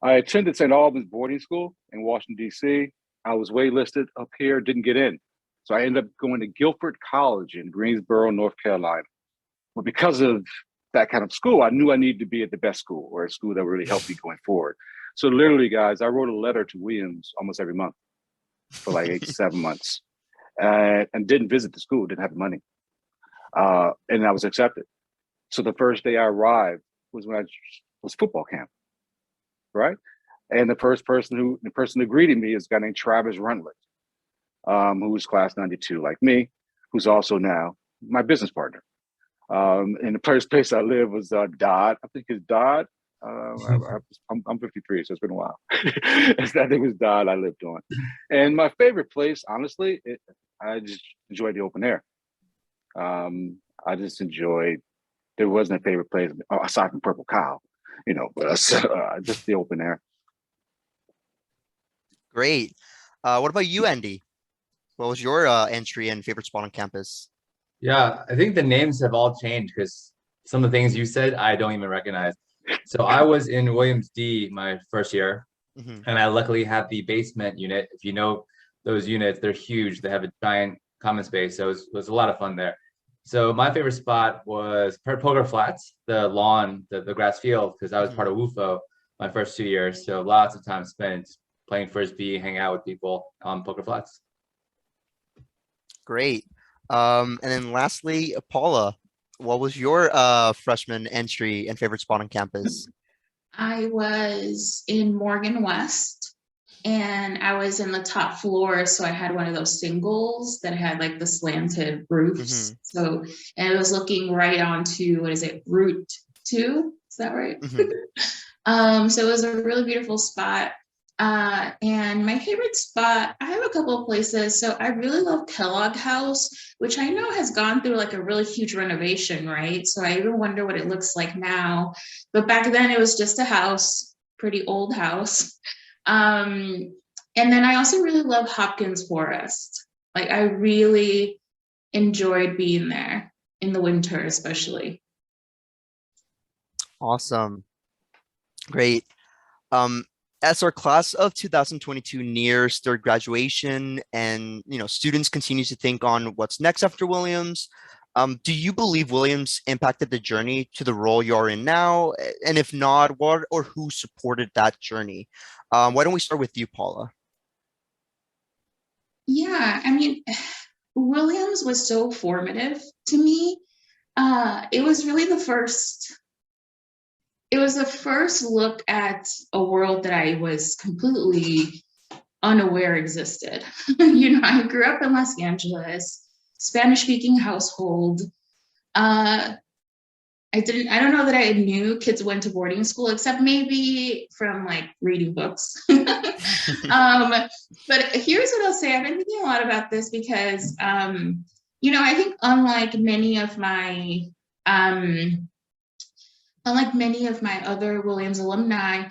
I attended St. Albans boarding school in Washington, D.C. I was waitlisted up here, didn't get in. So I ended up going to Guilford College in Greensboro, North Carolina. But because of that kind of school, I knew I needed to be at the best school or a school that would really help me going forward. So literally, guys, I wrote a letter to Williams almost every month for like 8 to 7 months and didn't visit the school, didn't have the money. And I was accepted. So the first day I arrived was when I was football camp, right? And the person who greeted me is a guy named Travis Rundlet, who was class 92 like me, who's also now my business partner. And the first place I lived was Dodd. I think it's Dodd. I'm 53, so it's been a while. I think it was Dodd I lived on. And my favorite place, honestly, I just enjoyed the open air. I just enjoyed, there wasn't a favorite place aside from Purple Cow, but just the open air. Great. What about you, Andy? What was your entry and favorite spot on campus? Yeah, I think the names have all changed because some of the things you said, I don't even recognize. So I was in Williams D my first year, and I luckily had the basement unit. If you know those units, they're huge. They have a giant common space. So it was a lot of fun there. So my favorite spot was Poker Flats, the lawn, the grass field, because I was part of WUFO my first 2 years. So lots of time spent playing Frisbee, hanging out with people on Poker Flats. Great. And then lastly, Paula, what was your freshman entry and favorite spot on campus? I was in Morgan West, and I was in the top floor. So I had one of those singles that had like the slanted roofs. So, and it was looking right onto, what is it, Route 2? Is that right? So it was a really beautiful spot. And my favorite spot, I have a couple of places. So I really love Kellogg House, which I know has gone through like a really huge renovation, right? So I even wonder what it looks like now. But back then it was just a house, pretty old house. And then I also really love Hopkins Forest. Like I really enjoyed being there in the winter, especially. Awesome. Great. As our class of 2022 nears their graduation and students continue to think on what's next after Williams, do you believe Williams impacted the journey to the role you're in now? And if not, what or who supported that journey? Why don't we start with you, Paula? Yeah, I mean, Williams was so formative to me. It was really the first look at a world that I was completely unaware existed. I grew up in Los Angeles, Spanish-speaking household. I don't know that I knew kids went to boarding school, except maybe from like reading books. But here's what I'll say. I've been thinking a lot about this because, I think unlike many of my other Williams alumni,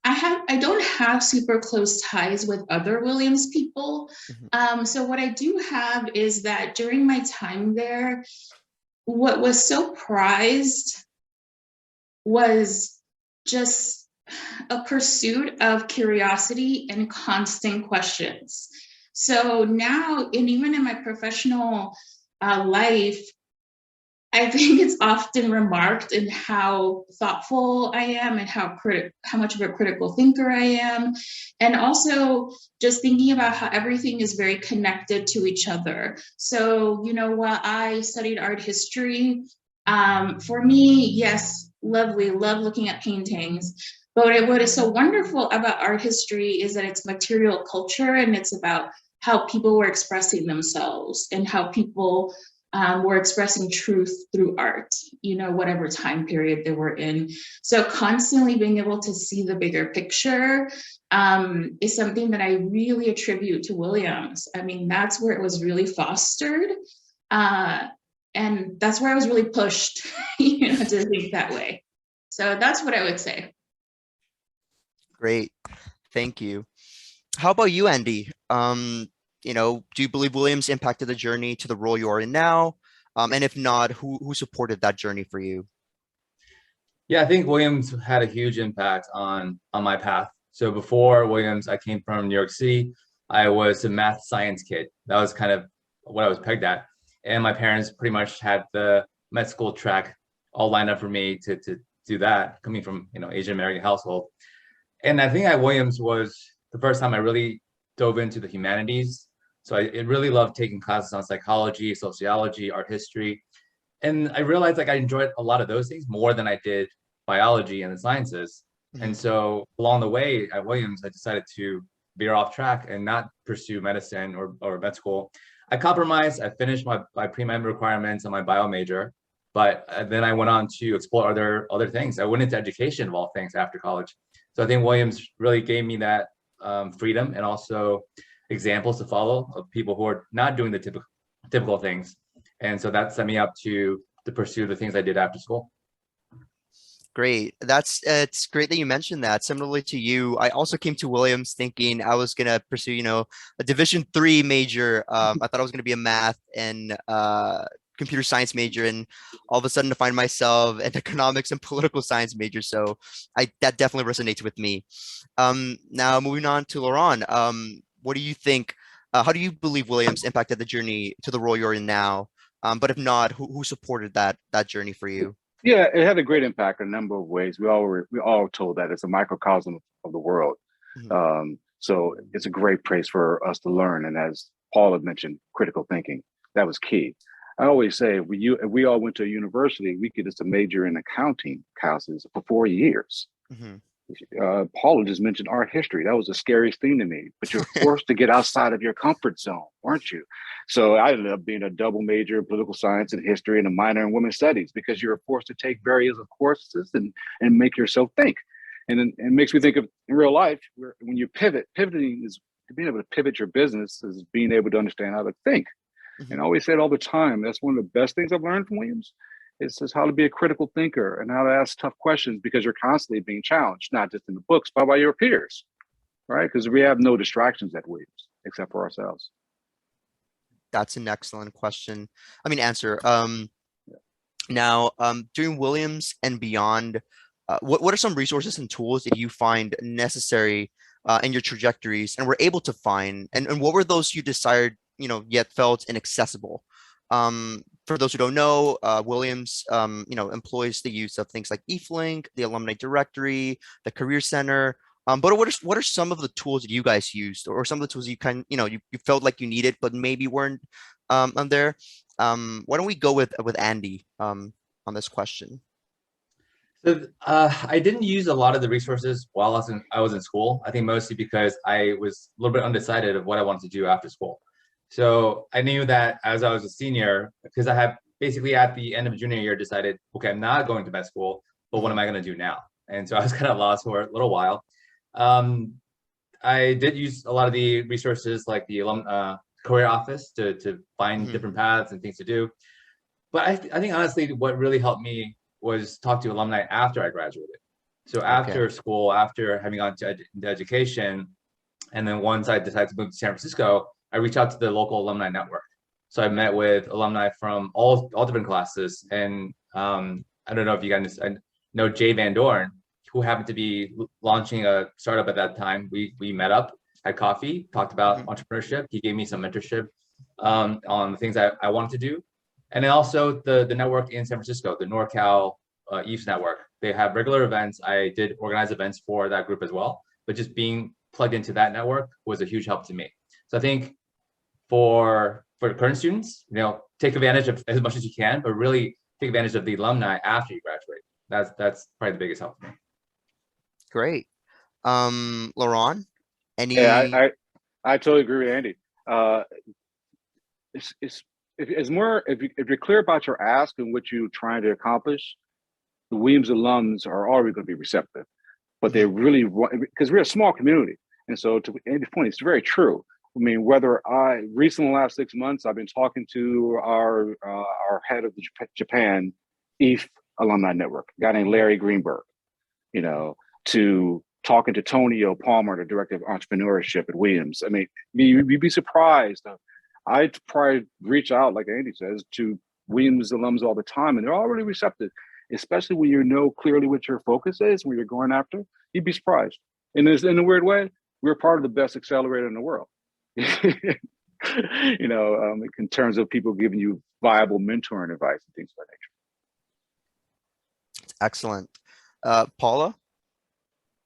I don't have super close ties with other Williams people. So what I do have is that during my time there, what was so prized was just a pursuit of curiosity and constant questions. So now, and even in my professional life, I think it's often remarked in how thoughtful I am and how much of a critical thinker I am. And also just thinking about how everything is very connected to each other. So, while I studied art history, for me, yes, lovely, love looking at paintings. But what is so wonderful about art history is that it's material culture, and it's about how people were expressing themselves and how people were expressing truth through art, whatever time period they were in. So constantly being able to see the bigger picture is something that I really attribute to Williams. I mean, that's where it was really fostered. And that's where I was really pushed, to think that way. So that's what I would say. Great. Thank you. How about you, Andy? Do you believe Williams impacted the journey to the role you are in now? And if not, who supported that journey for you? Yeah, I think Williams had a huge impact on my path. So before Williams, I came from New York City. I was a math science kid. That was kind of what I was pegged at. And my parents pretty much had the med school track all lined up for me to do that, coming from, Asian American household. And I think at Williams was the first time I really dove into the humanities. So I really loved taking classes on psychology, sociology, art history. And I realized like I enjoyed a lot of those things more than I did biology and the sciences. And so along the way at Williams, I decided to veer off track and not pursue medicine or med school. I compromised. I finished my pre-med requirements on my bio major, but then I went on to explore other things. I went into education of all things after college. So I think Williams really gave me that freedom and also examples to follow of people who are not doing the typical things. And so that set me up to pursue the things I did after school. Great. It's great that you mentioned that. Similarly to you, I also came to Williams thinking I was gonna pursue, a Division III major. I thought I was gonna be a math and computer science major, and all of a sudden to find myself an economics and political science major. So that definitely resonates with me. Now moving on to LaRon. What do you think? How do you believe Williams impacted the journey to the role you're in now? But if not, who supported that journey for you? Yeah, it had a great impact in a number of ways. We all told that it's a microcosm of the world. So it's a great place for us to learn. And as Paula mentioned, critical thinking, that was key. I always say, if we all went to a university, we could just major in accounting classes for 4 years. Paula just mentioned art history. That was the scariest thing to me, but you're forced to get outside of your comfort zone, weren't you? So I ended up being a double major in political science and history and a minor in women's studies because you're forced to take various courses and make yourself think. And then it makes me think of in real life, when you pivoting is being able to pivot your business is being able to understand how to think. And I always say it all the time. That's one of the best things I've learned from Williams. It's just how to be a critical thinker and how to ask tough questions because you're constantly being challenged, not just in the books, but by your peers, right? Because we have no distractions at Williams except for ourselves. That's an excellent answer. Now, during Williams and beyond, what are some resources and tools that you find necessary in your trajectories and were able to find? And what were those you desired, yet felt inaccessible? For those who don't know, Williams, employs the use of things like eFlink, the Alumni Directory, the Career Center. But what are some of the tools that you guys used, or some of the tools you you felt like you needed but maybe weren't on there? Why don't we go with Andy on this question? So I didn't use a lot of the resources while I was in school. I think mostly because I was a little bit undecided of what I wanted to do after school. So I knew that as I was a senior, because I had basically at the end of junior year decided, okay, I'm not going to med school, but what am I going to do now? And so I was kind of lost for a little while. I did use a lot of the resources like the career office to find different paths and things to do. But I think honestly, what really helped me was talk to alumni after I graduated. So after school, after having gone to education, and then once I decided to move to San Francisco, I reached out to the local alumni network. So I met with alumni from all different classes. And I don't know if you guys know Jay Van Dorn, who happened to be launching a startup at that time. We met up, had coffee, talked about entrepreneurship. He gave me some mentorship on the things I wanted to do. And then also the network in San Francisco, the NorCal East network. They have regular events. I did organize events for that group as well. But just being plugged into that network was a huge help to me. So I think for current students, take advantage of as much as you can, but really take advantage of the alumni after you graduate. That's probably the biggest help for me. Great. LaRon, any? Yeah, I totally agree with Andy. It's more if you're clear about your ask and what you're trying to accomplish, the Williams alums are already going to be receptive. But they really want, because we're a small community, and so to Andy's point, it's very true. I mean, recently in the last 6 months, I've been talking to our head of the Japan ETH alumni network, a guy named Larry Greenberg, to talking to Tonio Palmer, the director of entrepreneurship at Williams. I mean, you'd be surprised. I'd probably reach out, like Andy says, to Williams alums all the time, and they're already receptive. especially when you know clearly what your focus is, when you're going after, you'd be surprised. And in a weird way, we're part of the best accelerator in the world. In terms of people giving you viable mentoring advice and things of that nature. Excellent. Paula?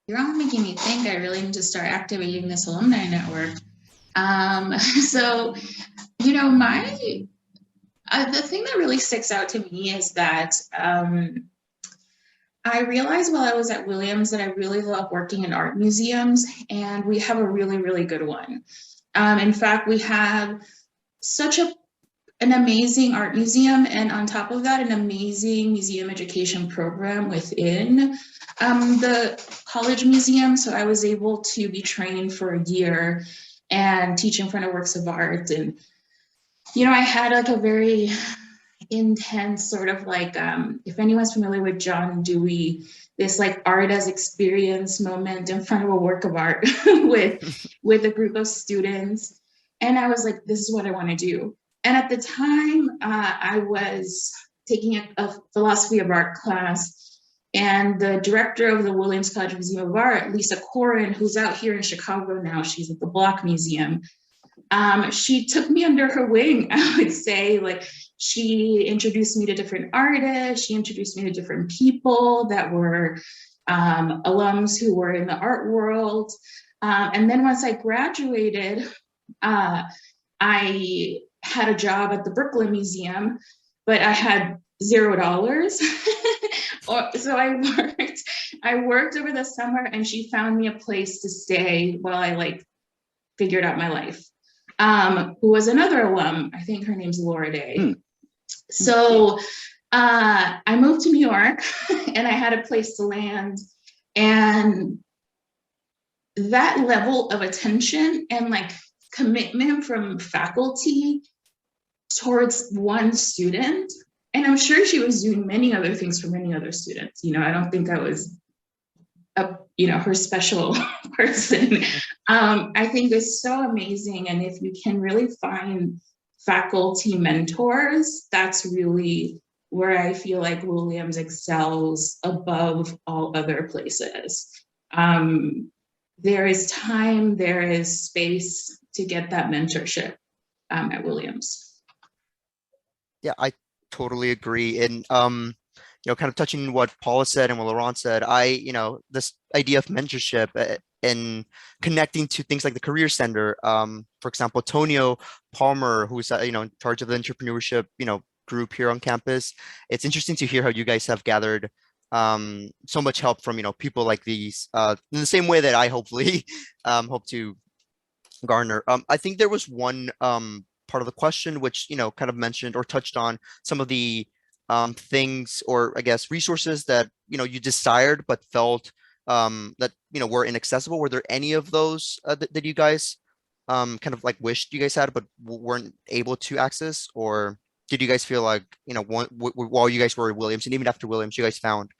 You're all making me think I really need to start activating this alumni network. So, the thing that really sticks out to me is that I realized while I was at Williams that I really love working in art museums, and we have a really, really good one. In fact, we have such an amazing art museum, and on top of that, an amazing museum education program within the college museum. So I was able to be trained for a year and teach in front of works of art. And, I had like a very intense sort of like, if anyone's familiar with John Dewey, this like art as experience moment in front of a work of art with a group of students. And I was like, this is what I want to do. And at the time, I was taking a philosophy of art class, and the director of the Williams College Museum of Art, Lisa Corin, who's out here in Chicago now, she's at the Block Museum. She took me under her wing, I would say. Like, she introduced me to different artists. She introduced me to different people that were alums who were in the art world. And then once I graduated, I had a job at the Brooklyn Museum, but I had $0. So I worked over the summer, and she found me a place to stay while I figured out my life. Who was another alum. I think her name's Laura Day. So I moved to New York, and I had a place to land. And that level of attention and commitment from faculty towards one student, and I'm sure she was doing many other things for many other students. I don't think I was her special person. I think it's so amazing. And if you can really find faculty mentors, that's really where I feel like Williams excels above all other places. There is time, there is space to get that mentorship at Williams. Yeah, I totally agree. And kind of touching what Paula said and what LaRon said, this idea of mentorship and connecting to things like the Career Center. For example, Tonio Palmer, who's in charge of the entrepreneurship group here on campus. It's interesting to hear how you guys have gathered so much help from people like these in the same way that I hopefully hope to garner. I think there was one part of the question which kind of mentioned or touched on some of the things, or I guess resources that you desired but felt that were inaccessible. Were there any of those that you guys kind of wished you guys had but weren't able to access? Or did you guys feel like while you guys were at Williams, and even after Williams, you guys found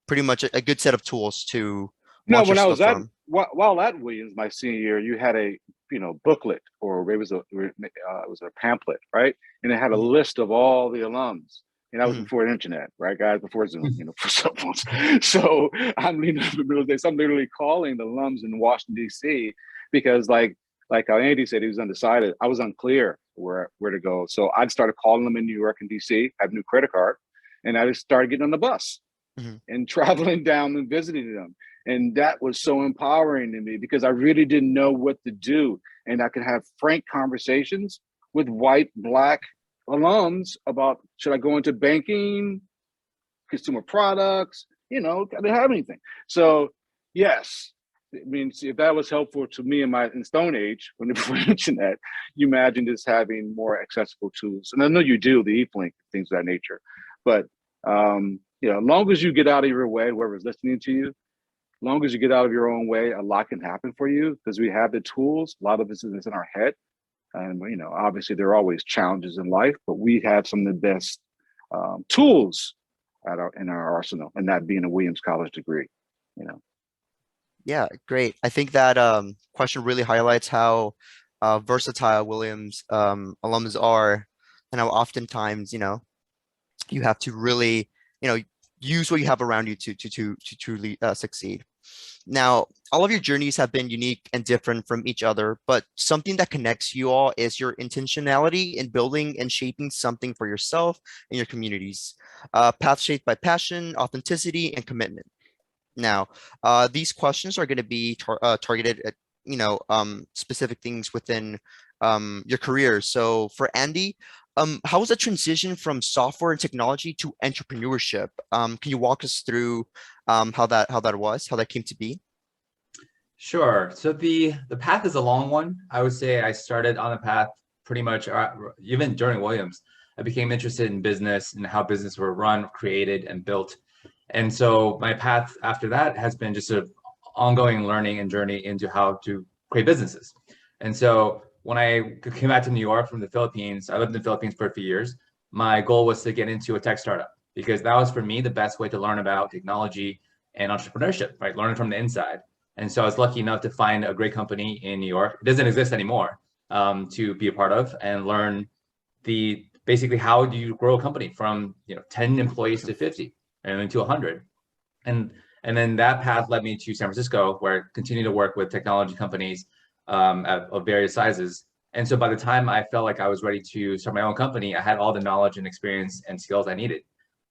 pretty much a good set of tools to launch when I your was stuff at from? while at Williams my senior year, you had a booklet, or it was a pamphlet, right? And it had a list of all the alums. And that was before the internet, right, guys? Before Zoom, for cell phones. So I'm literally calling the alums in Washington, D.C. because like how Andy said, he was undecided. I was unclear where to go. So I started calling them in New York and D.C. I have a new credit card. And I just started getting on the bus and traveling down and visiting them. And that was so empowering to me because I really didn't know what to do. And I could have frank conversations with white, Black alums about, should I go into banking, consumer products, I didn't have anything. So yes, I mean, if that was helpful to me in Stone Age, when before the internet, you imagine just having more accessible tools. And I know you do, the e-link, things of that nature. But as long as you get out of your way, whoever's listening to you, as long as you get out of your own way, a lot can happen for you because we have the tools. A lot of this is in our head. And, obviously there are always challenges in life, but we have some of the best tools in our arsenal, and that being a Williams College degree, Yeah, great. I think that question really highlights how versatile Williams alums are, and how oftentimes, you have to really use what you have around you to truly succeed. Now, all of your journeys have been unique and different from each other, but something that connects you all is your intentionality in building and shaping something for yourself and your communities. Path shaped by passion, authenticity, and commitment. Now, these questions are going to be targeted at, specific things within your career. So for Andy, how was the transition from software and technology to entrepreneurship? Can you walk us through how that came to be? Sure. So the path is a long one. I would say I started on the path pretty much even during Williams. I became interested in business and how business were run, created, and built. And so my path after that has been just an ongoing learning and journey into how to create businesses. And so when I came back to New York from the Philippines, I lived in the Philippines for a few years. My goal was to get into a tech startup because that was for me the best way to learn about technology and entrepreneurship, right? Learning from the inside. And so I was lucky enough to find a great company in New York. It doesn't exist anymore, to be a part of and learn basically how do you grow a company from 10 employees to 50 and then to 100. And then that path led me to San Francisco, where I continued to work with technology companies of various sizes. And so by the time I felt like I was ready to start my own company, I had all the knowledge and experience and skills I needed.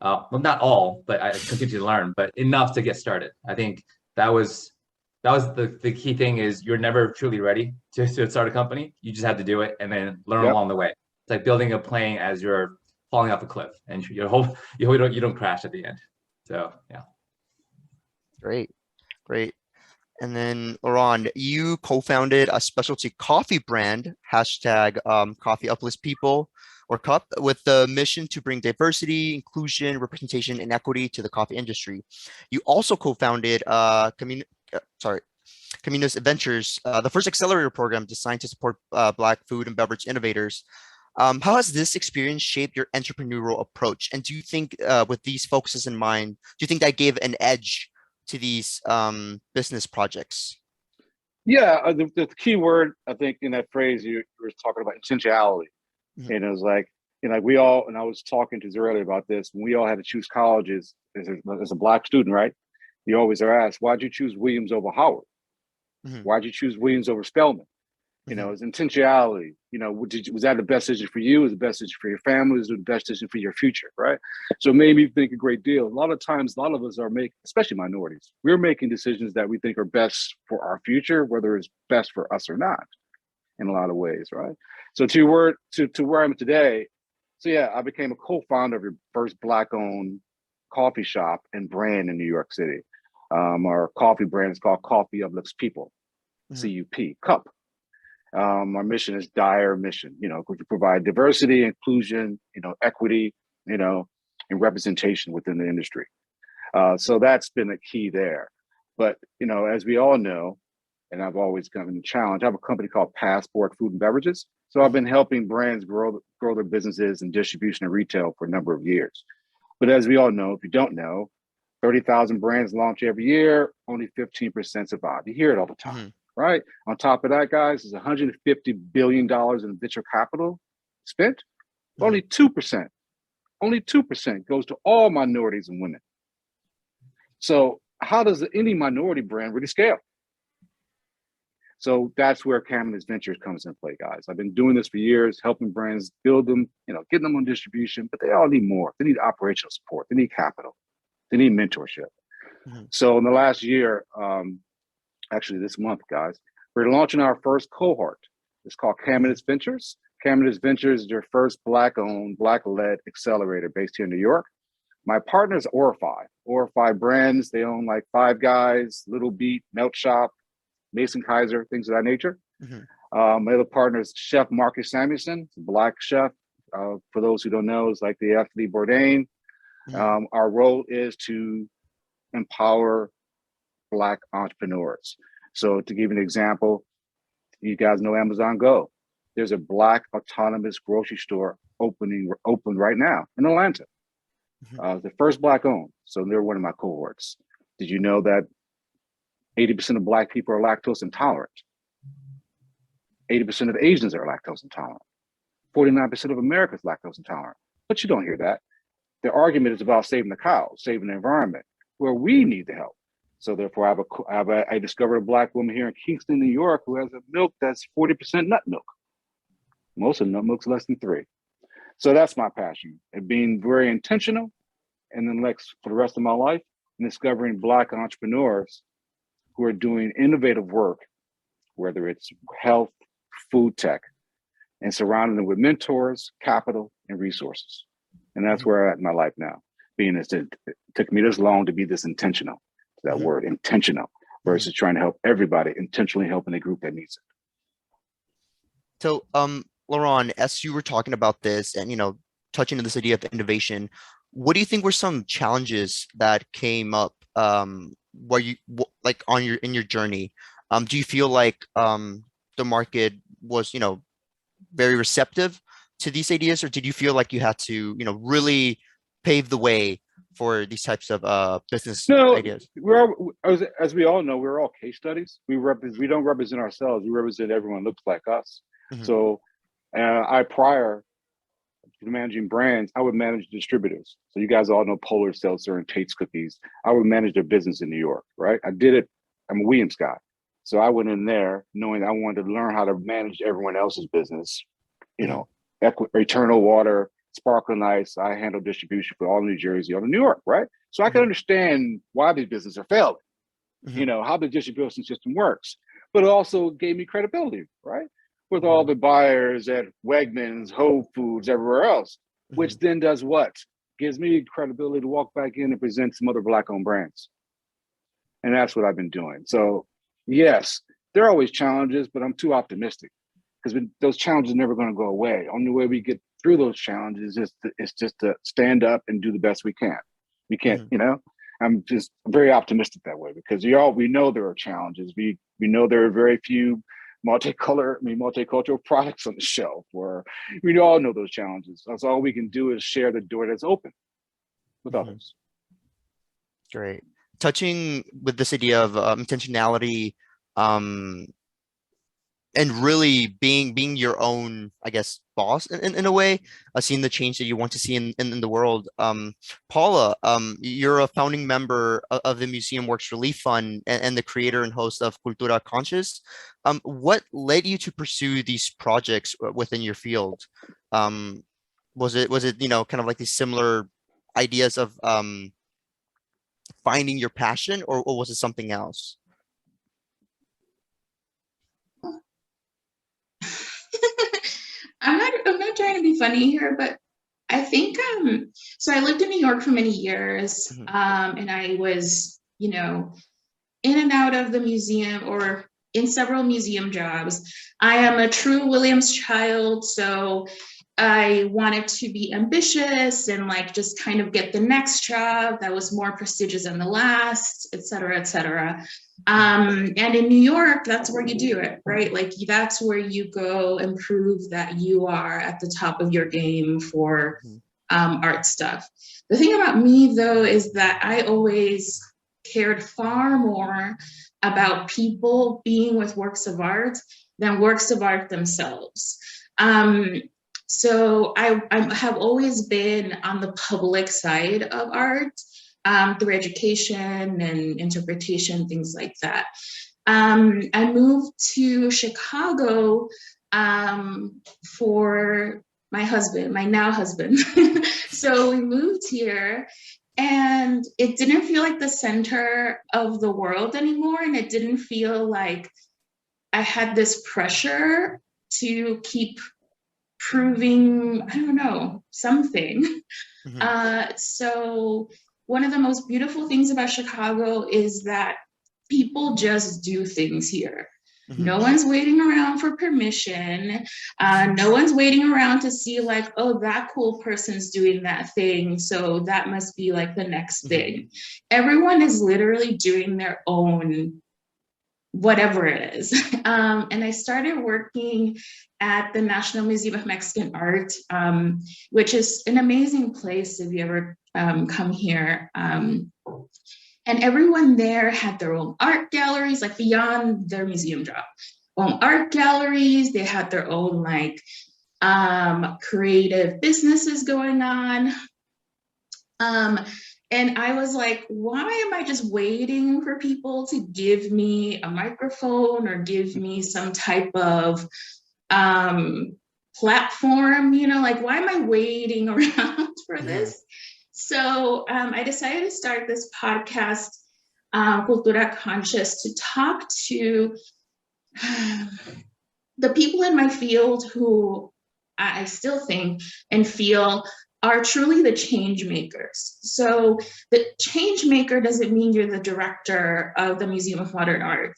Well, not all, but I continued to learn, but enough to get started. I think that was the key thing is you're never truly ready to start a company. You just have to do it and then learn along the way. It's like building a plane as you're falling off a cliff, and you hope you don't crash at the end. So yeah. Great. And then LaRon, you co-founded a specialty coffee brand, Coffee Uplifts People, or Cup, with the mission to bring diversity, inclusion, representation, and equity to the coffee industry. You also co-founded Caminos Adventures, the first accelerator program designed to support Black food and beverage innovators. How has this experience shaped your entrepreneurial approach? And do you think, with these focuses in mind, do you think that gave an edge to these business projects? Yeah, the key word I think in that phrase you were talking about intentionality, and it was like, we all, and I was talking to Zarelli about this. When we all had to choose colleges as a Black student, right? You always are asked, why'd you choose Williams over Howard? Why'd you choose Williams over Spelman? It's intentionality. Was that the best decision for you? Was the best decision for your family? Was it the best decision for your future, right? So it made me think a great deal. A lot of times, a lot of us are making, especially minorities, we're making decisions that we think are best for our future, whether it's best for us or not, in a lot of ways, right? So to where I'm today, so yeah, I became a co-founder of your first Black-owned coffee shop and brand in New York City. Our coffee brand is called Coffee Uplifts People, CUP, Cup. Our mission is dire mission, to provide diversity, inclusion, equity, and representation within the industry. So that's been a key there. But, as we all know, and I've always gotten the challenge, I have a company called Passport Food and Beverages. So I've been helping brands grow their businesses and distribution and retail for a number of years. But as we all know, if you don't know, 30,000 brands launch every year, only 15% survive. You hear it all the time. Right? On top of that, guys, there's $150 billion in venture capital spent. Only 2% goes to all minorities and women. So how does any minority brand really scale? So that's where Caminos Ventures comes into play, guys. I've been doing this for years, helping brands build them, getting them on distribution, but they all need more. They need operational support. They need capital. They need mentorship. So in the last year, actually this month, guys, we're launching our first cohort. It's called Caminos Ventures. Caminos Ventures is your first Black-owned, Black-led accelerator based here in New York. My partner is Orify. Orify brands, they own like Five Guys, Little Beat, Melt Shop, Mason Kaiser, things of that nature. My other partner is Chef Marcus Samuelson, Black chef. For those who don't know, is like the Anthony Bourdain. Our role is to empower Black entrepreneurs. So to give you an example, you guys know Amazon Go. There's a Black autonomous grocery store open right now in Atlanta. The first Black owned. So they're one of my cohorts. Did you know that 80% of Black people are lactose intolerant? 80% of Asians are lactose intolerant. 49% of America is lactose intolerant. But you don't hear that. the argument is about saving the cows, saving the environment, where we need the help. So therefore, I discovered a Black woman here in Kingston, New York, who has a milk that's 40% nut milk. Most of nut milk's less than 3. So that's my passion, and being very intentional. And then for the rest of my life, and discovering Black entrepreneurs who are doing innovative work, whether it's health, food tech, and surrounding them with mentors, capital, and resources. And that's where I'm at in my life now. It took me this long to be this intentional, that word, intentional, versus trying to help everybody, intentionally helping a group that needs it. So, LaRon, as you were talking about this and, touching on this idea of innovation, what do you think were some challenges that came up where you like in your journey? Do you feel like the market was, very receptive to these ideas, or did you feel like you had to, really pave the way for these types of business ideas? As we all know, we're all case studies. We don't represent ourselves. We represent everyone who looks like us. So prior to managing brands, I would manage distributors. So you guys all know Polar Seltzer and Tate's Cookies. I would manage their business in New York, right? I did it. I'm a Williams guy. So I went in there knowing I wanted to learn how to manage everyone else's business, Eternal Water, Sparkling Ice. I handle distribution for all of New Jersey, all of New York, right? So I can understand why these businesses are failing, how the distribution system works, but it also gave me credibility, right? With all the buyers at Wegmans, Whole Foods, everywhere else, which then does what? Gives me credibility to walk back in and present some other Black-owned brands. And that's what I've been doing. So yes, there are always challenges, but I'm too optimistic because those challenges are never going to go away. Only way we get through those challenges is just to stand up and do the best we can. We can't, I'm just very optimistic that way because we know there are challenges. We know there are very few multicultural products on the shelf, or we all know those challenges. That's all we can do is share the door that's open with others. Great. Touching with this idea of intentionality, and really being your own, I guess, boss in a way, seeing the change that you want to see in the world. Paula, you're a founding member of the Museum Works Relief Fund and the creator and host of Cultura Conscious. What led you to pursue these projects within your field? Was it kind of like these similar ideas of finding your passion, or was it something else? I'm not trying to be funny here, but I think so I lived in New York for many years, and I was, in and out of the museum or in several museum jobs. I am a true Williams child, so I wanted to be ambitious and just kind of get the next job that was more prestigious than the last, et cetera, et cetera. And in New York, that's where you do it, right? That's where you go and prove that you are at the top of your game for art stuff. The thing about me, though, is that I always cared far more about people being with works of art than works of art themselves. So I have always been on the public side of art, through education and interpretation, things like that. I moved to Chicago for my husband, my now husband. So we moved here, and it didn't feel like the center of the world anymore. And it didn't feel like I had this pressure to keep proving, I don't know, something. So one of the most beautiful things about Chicago is that people just do things here. No one's waiting around for permission. No one's waiting around to see oh, that cool person's doing that thing, so that must be the next thing. Everyone is literally doing their own whatever it is. And I started working at the National Museum of Mexican Art, which is an amazing place if you ever come here. And everyone there had their own art galleries, beyond their museum job, own art galleries. They had their own creative businesses going on. And I was like, why am I just waiting for people to give me a microphone or give me some type of platform? You know, like, why am I waiting around for this? So I decided to start this podcast, Cultura Conscious, to talk to the people in my field who I still think and feel are truly the change makers. So the change maker doesn't mean you're the director of the Museum of Modern Art.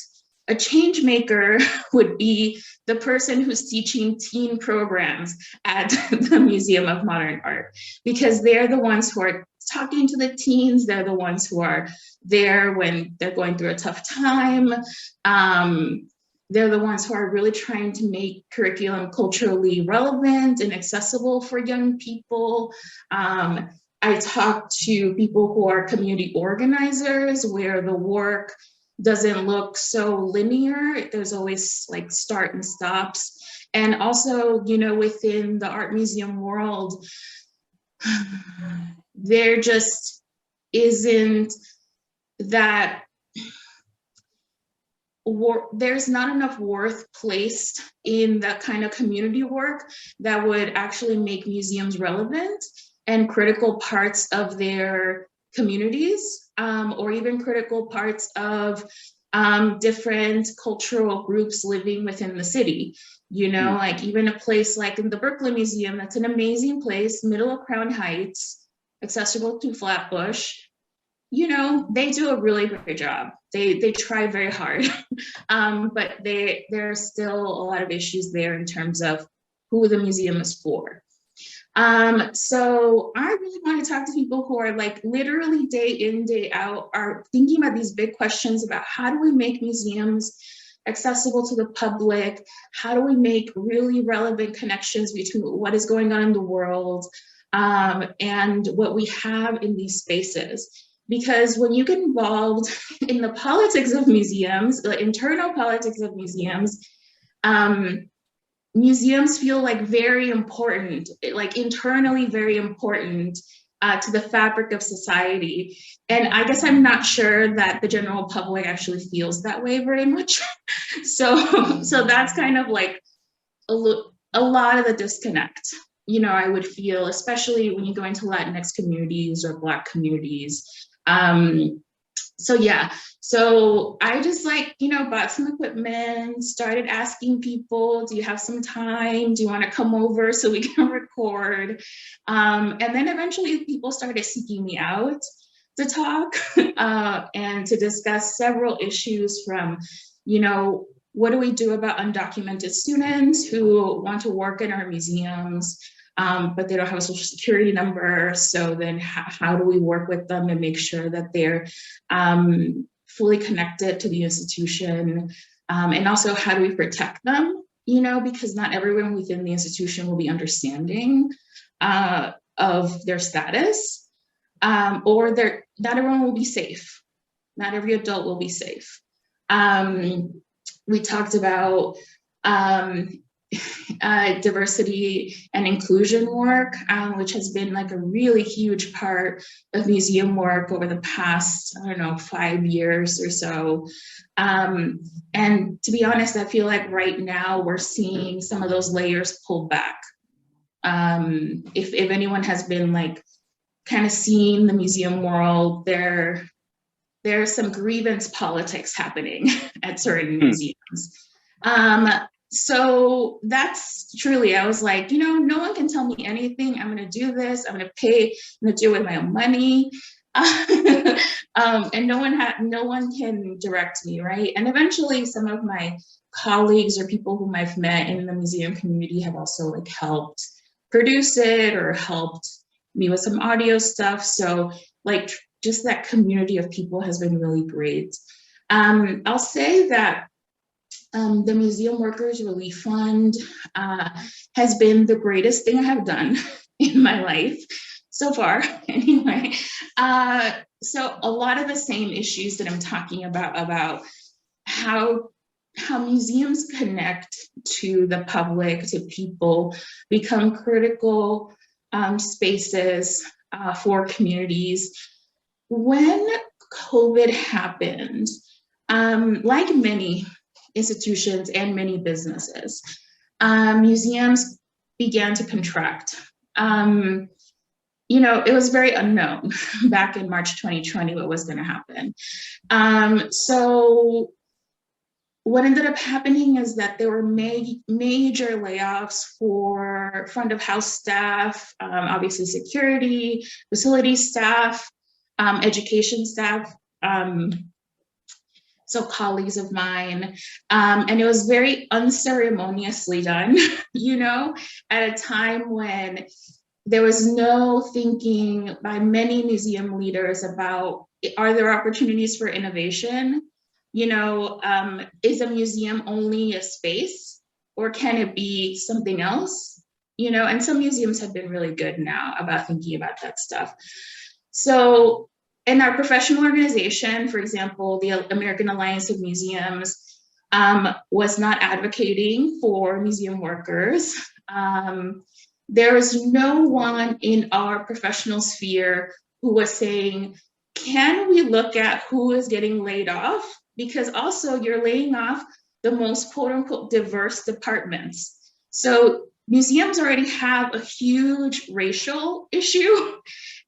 A change maker would be the person who's teaching teen programs at the Museum of Modern Art, because they're the ones who are talking to the teens. They're the ones who are there when they're going through a tough time. They're the ones who are really trying to make curriculum culturally relevant and accessible for young people. I talk to people who are community organizers, where the work doesn't look so linear. There's always like start and stops. And also, you know, within the art museum world, there just isn't that, there's not enough worth placed in that kind of community work that would actually make museums relevant and critical parts of their communities, or even critical parts of different cultural groups living within the city. You know, like even a place like in the Berkeley Museum, that's an amazing place, middle of Crown Heights, accessible to Flatbush. You know, they do a really great job. They try very hard, but there's still a lot of issues there in terms of who the museum is for. So I really want to talk to people who are like literally day in, day out, are thinking about these big questions about how do we make museums accessible to the public? How do we make really relevant connections between what is going on in the world and what we have in these spaces? Because when you get involved in the politics of museums, the internal politics of museums, museums feel like very important, like internally very important to the fabric of society. And I guess I'm not sure that the general public actually feels that way very much. So that's kind of like a lot of the disconnect, you know, I would feel, especially when you go into Latinx communities or Black communities. So yeah, so I just like, you know, bought some equipment, started asking people, do you have some time? Do you want to come over so we can record? And then eventually people started seeking me out to talk and to discuss several issues from, you know, what do we do about undocumented students who want to work in our museums? But they don't have a social security number. So then how do we work with them and make sure that they're fully connected to the institution? And also, how do we protect them? You know, because not everyone within the institution will be understanding of their status, or not everyone will be safe. Not every adult will be safe. We talked about diversity and inclusion work, which has been like a really huge part of museum work over the past, I don't know, 5 years or so. And to be honest, I feel like right now we're seeing some of those layers pulled back. If anyone has been like kind of seeing the museum world, there's some grievance politics happening at certain museums. So that's truly, I was like, you know, no one can tell me anything. I'm going to do this. I'm going to pay. I'm going to do it with my own money. And no one can direct me, right? And eventually some of my colleagues or people whom I've met in the museum community have also like helped produce it or helped me with some audio stuff. So like just that community of people has been really great. I'll say that the Museum Workers Relief Fund has been the greatest thing I have done in my life so far, anyway. So a lot of the same issues that I'm talking about how museums connect to the public, to people, become critical spaces for communities. When COVID happened, like many institutions and many businesses, museums began to contract. It was very unknown back in March 2020 what was going to happen. So what ended up happening is that there were major layoffs for front of house staff, obviously security, facility staff, education staff, so colleagues of mine, and it was very unceremoniously done, at a time when there was no thinking by many museum leaders about, are there opportunities for innovation? Is a museum only a space, or can it be something else? And some museums have been really good now about thinking about that stuff. So in our professional organization, for example, the American Alliance of Museums was not advocating for museum workers. There is no one in our professional sphere who was saying, can we look at who is getting laid off? Because also you're laying off the most quote unquote diverse departments. So museums already have a huge racial issue,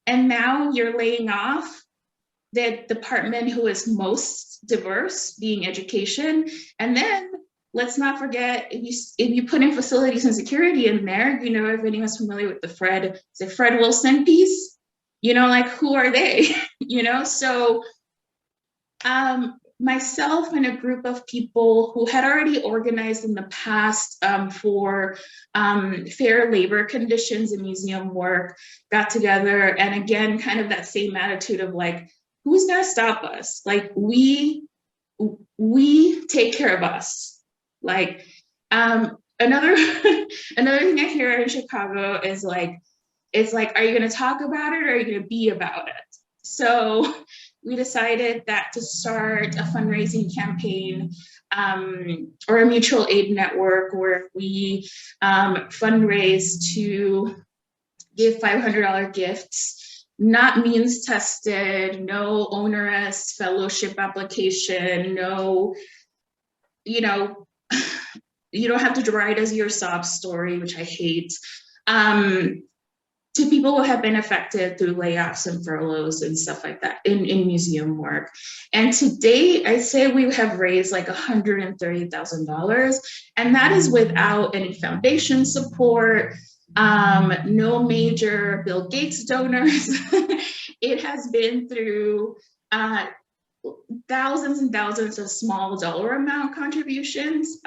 and now you're laying off the department who is most diverse, being education. And then let's not forget, if you put in facilities and security in there, if anyone's familiar with the Fred Wilson piece, who are they? So myself and a group of people who had already organized in the past for fair labor conditions in museum work got together, and again, kind of that same attitude of who's gonna stop us? We take care of us. Another thing I hear in Chicago is it's are you gonna talk about it, or are you gonna be about it? So we decided that to start a fundraising campaign or a mutual aid network where we fundraise to give $500 gifts, not means tested, no onerous fellowship application, no, you don't have to write as your sob story, which I hate, to people who have been affected through layoffs and furloughs and stuff like that in museum work. And to date, I'd say we have raised $130,000, and that is without any foundation support, no major Bill Gates donors. It has been through thousands and thousands of small dollar amount contributions,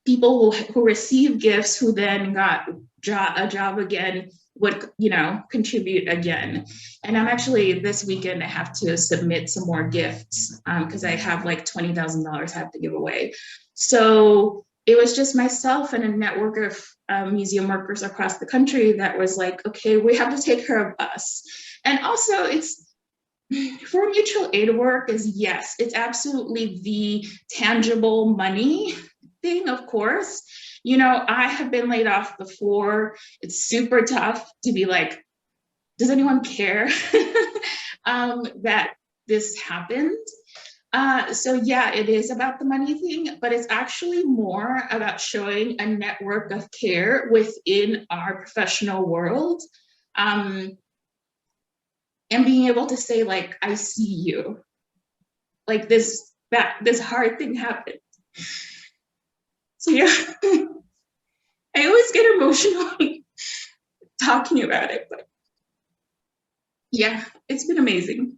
people who receive gifts who then got a job again would contribute again. And I'm actually, this weekend I have to submit some more gifts because I have $20,000 I have to give away. So it was just myself and a network of museum workers across the country that was okay, we have to take care of us. And also it's, for mutual aid work is, yes, it's absolutely the tangible money thing, of course. I have been laid off before. It's super tough to be does anyone care that this happened? So yeah, it is about the money thing, but it's actually more about showing a network of care within our professional world. And being able to say I see you, this hard thing happened. So yeah, I always get emotional talking about it, but yeah, it's been amazing.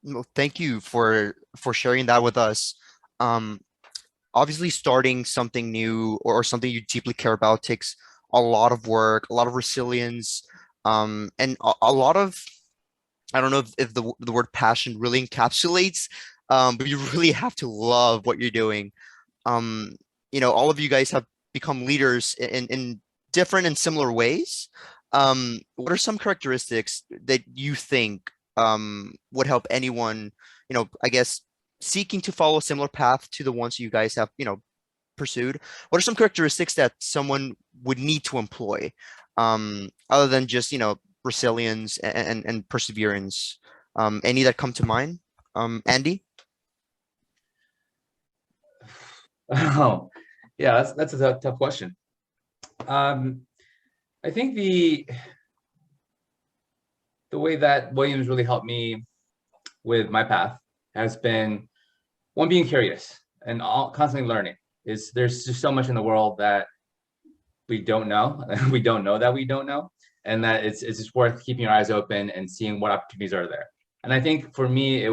Well, thank you for sharing that with us. Obviously, starting something new or something you deeply care about takes a lot of work, a lot of resilience, and a lot of, I don't know if the word passion really encapsulates, but you really have to love what you're doing. All of you guys have become leaders in different and similar ways. What are some characteristics that you think would help anyone, I guess, seeking to follow a similar path to the ones you guys have, pursued? What are some characteristics that someone would need to employ, other than just, resilience and perseverance. Any that come to mind? Andy? Oh, yeah, that's a tough question. I think the way that Williams really helped me with my path has been, one, being curious and constantly learning. There's just so much in the world that we don't know, we don't know that we don't know, and that it's just worth keeping your eyes open and seeing what opportunities are there. And I think for me,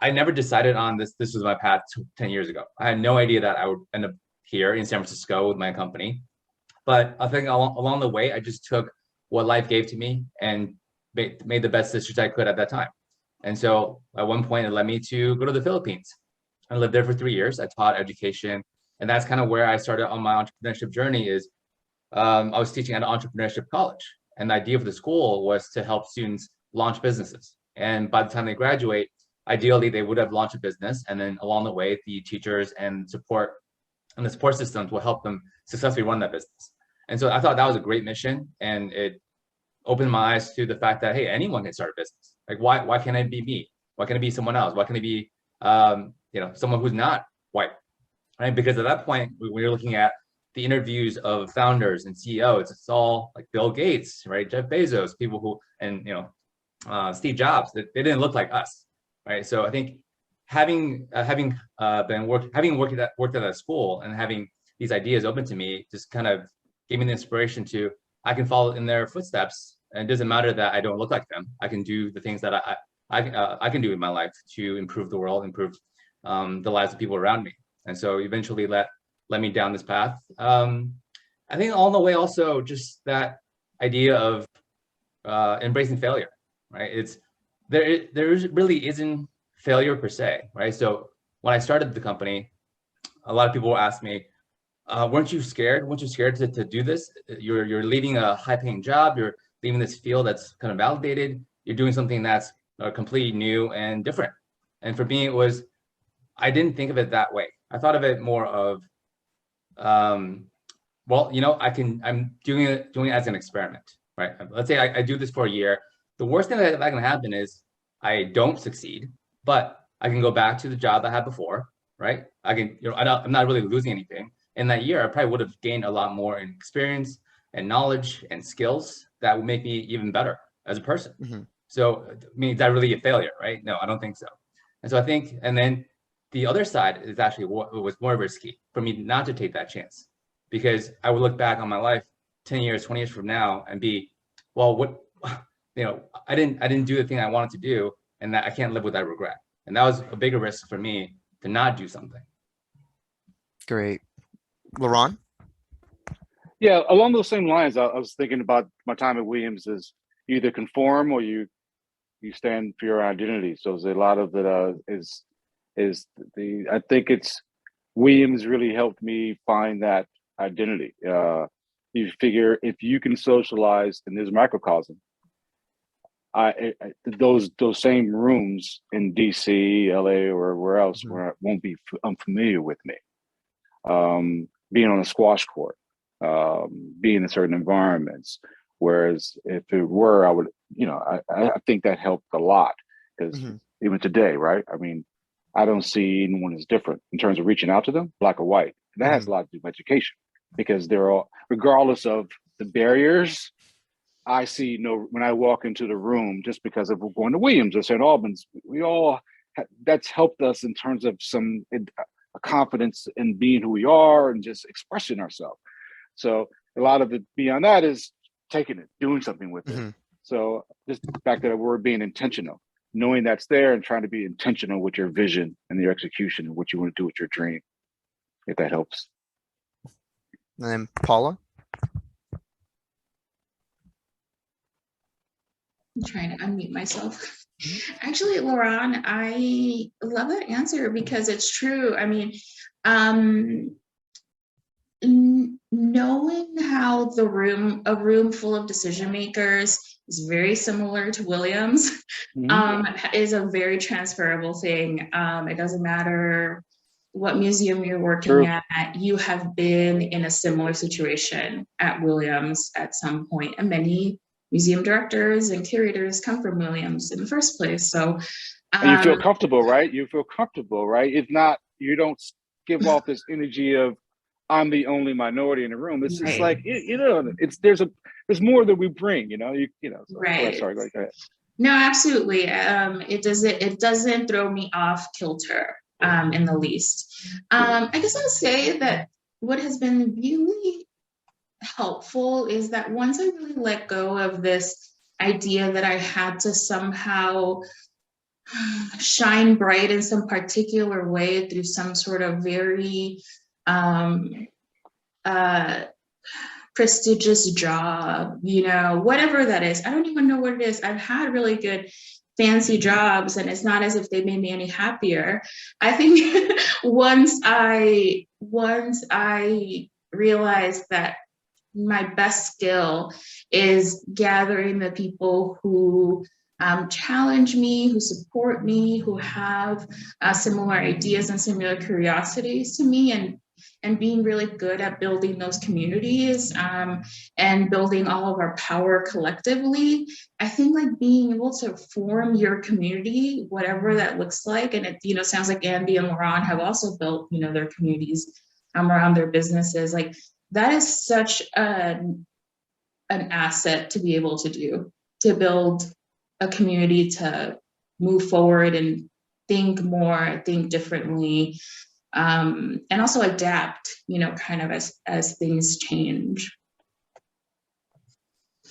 I never decided on this was my path 10 years ago. I had no idea that I would end up here in San Francisco with my company. But I think along the way, I just took what life gave to me and made the best decisions I could at that time. And so at one point, it led me to go to the Philippines. I lived there for 3 years. I taught education. And that's kind of where I started on my entrepreneurship journey. I was teaching at an entrepreneurship college. And the idea of the school was to help students launch businesses. And by the time they graduate, ideally, they would have launched a business. And then along the way, the teachers and the support systems will help them successfully run that business. And so I thought that was a great mission. And it opened my eyes to the fact that, hey, anyone can start a business. Like, why can't it be me? Why can't it be someone else? Why can't it be someone who's not white? Right? Because at that point, we were looking at the interviews of founders and CEOs. It's all like Bill Gates, right? Jeff Bezos, people who, and Steve Jobs. They didn't look like us, right? So I think having worked at that school and having these ideas open to me just kind of gave me the inspiration to, I can follow in their footsteps, and it doesn't matter that I don't look like them. I can do the things that I can do in my life to improve the world, improve the lives of people around me. And so eventually led me down this path. I think along the way also just that idea of embracing failure, right? There really isn't failure per se, right? So when I started the company, a lot of people will ask me, weren't you scared? Weren't you scared to do this? You're leaving a high-paying job. You're leaving this field that's kind of validated. You're doing something that's completely new and different. And for me, I didn't think of it that way. I thought of it more of, I'm doing it as an experiment, right? Let's say I do this for a year. The worst thing that can happen is I don't succeed, but I can go back to the job I had before, right? I'm not really losing anything. In that year, I probably would have gained a lot more in experience and knowledge and skills that would make me even better as a person. Mm-hmm. So, I mean, is that really a failure, right? No, I don't think so. And so I think, and then the other side is actually what was more risky for me not to take that chance, because I would look back on my life 10 years, 20 years from now and be, well, I didn't do the thing I wanted to do, and that I can't live with that regret. And that was a bigger risk for me to not do something. Great. LaRon? Yeah, along those same lines, I was thinking about my time at Williams is you either conform or you stand for your identity. So there's a lot of it I think it's Williams really helped me find that identity. You figure if you can socialize in this microcosm, those same rooms in DC, LA, or where else won't be unfamiliar with me. Being on a squash court, being in certain environments. Whereas if it were, I would, I think that helped a lot, because even today, right? I mean, I don't see anyone as different in terms of reaching out to them, black or white. And that has a lot to do with education, because they're all, regardless of the barriers, I see when I walk into the room, just because of going to Williams or St. Albans, that's helped us in terms of a confidence in being who we are and just expressing ourselves. So a lot of it beyond that is taking it, doing something with it. So just the fact that we're being intentional, knowing that's there and trying to be intentional with your vision and your execution and what you want to do with your dream, if that helps. And then Paula? I'm trying to unmute myself. Actually, LaRon, I love that answer because it's true. I mean, knowing how a room full of decision makers is very similar to Williams is a very transferable thing. It doesn't matter what museum you're working at, you have been in a similar situation at Williams at some point, and many museum directors and curators come from Williams in the first place. So, and you feel comfortable, right? You feel comfortable, right? If not, you don't give off this energy of I'm the only minority in the room. It's just like, you know, there's more that we bring, you know. So, right. Sorry, go ahead. No, absolutely. It doesn't throw me off kilter in the least. I guess I'll say that what has been really helpful is that once I really let go of this idea that I had to somehow shine bright in some particular way through some sort of very prestigious job, you know, whatever that is. I don't even know what it is. I've had really good fancy jobs and it's not as if they made me any happier. I think once I realized that my best skill is gathering the people who challenge me, who support me, who have similar ideas and similar curiosities to me, and being really good at building those communities and building all of our power collectively. I think like being able to form your community, whatever that looks like, and it, you know, sounds like Andy and LaRon have also built, you know, their communities around their businesses. Like that is such an asset to be able to do, to build a community, to move forward and think more, think differently, and also adapt, you know, kind of as things change.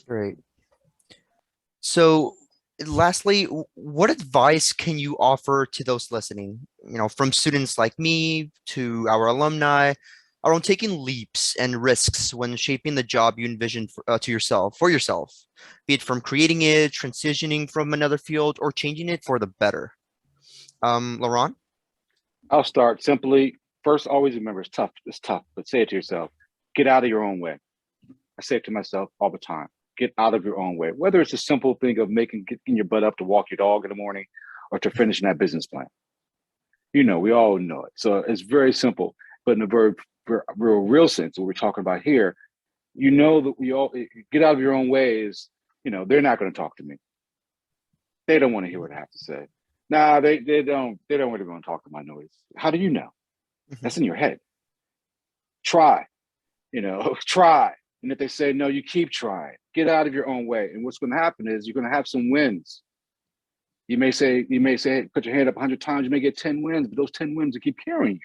Great. So lastly, what advice can you offer to those listening, you know, from students like me to our alumni, around taking leaps and risks when shaping the job you envision for yourself, be it from creating it, transitioning from another field, or changing it for the better? LaRon? I'll start simply. First, always remember it's tough, but say it to yourself. Get out of your own way. I say it to myself all the time. Get out of your own way. Whether it's a simple thing of getting your butt up to walk your dog in the morning or to finishing that business plan. You know, we all know it. So it's very simple, but in a very real sense, what we're talking about here, you know that we all get out of your own way is, you know, they're not going to talk to me. They don't want to hear what I have to say. Nah, they don't really want to talk to my noise. How do you know? That's in your head. Try, you know, try. And if they say no, you keep trying. Get out of your own way. And what's going to happen is you're going to have some wins. You may say, hey, put your hand up 100 times, you may get 10 wins, but those 10 wins will keep carrying you.